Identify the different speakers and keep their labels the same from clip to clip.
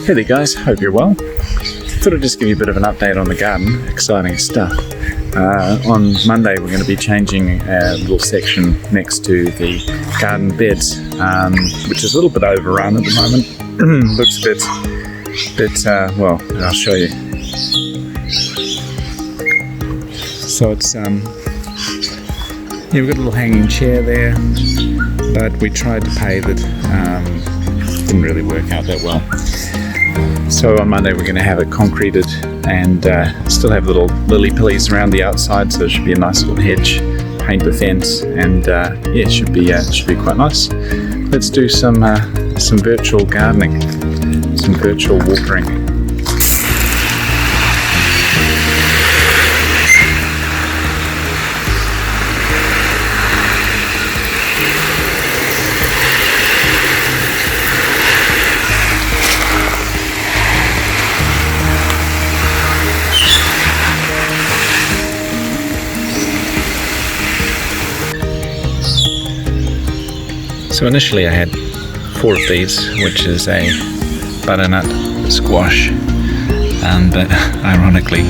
Speaker 1: Hey there guys, hope you're well. Thought I'd just give you a bit of an update on the garden, exciting stuff. On Monday we're going to be changing a little section next to the garden beds, which is a little bit overrun at the moment. Looks a bit, well, I'll show you. So it's, we've got a little hanging chair there, but we tried to pave it, didn't really work out that well. So on Monday we're going to have it concreted and still have little lily-pillies around the outside, so it should be a nice little hedge, paint the fence, and it should be quite nice. Let's do some virtual gardening, some virtual watering. So initially I had 4 of these, which is a butternut, squash, but ironically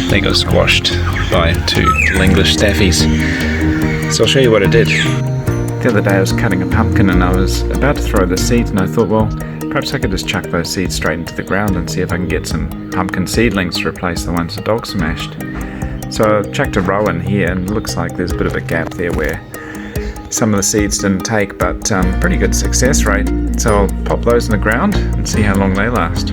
Speaker 1: they got squashed by 2 little English staffies. So I'll show you what I did. The other day I was cutting a pumpkin and I was about to throw the seeds, and I thought, well, perhaps I could just chuck those seeds straight into the ground and see if I can get some pumpkin seedlings to replace the ones the dog smashed. So I chucked a row in here, and it looks like there's a bit of a gap there where some of the seeds didn't take, but pretty good success rate. So I'll pop those in the ground and see how long they last.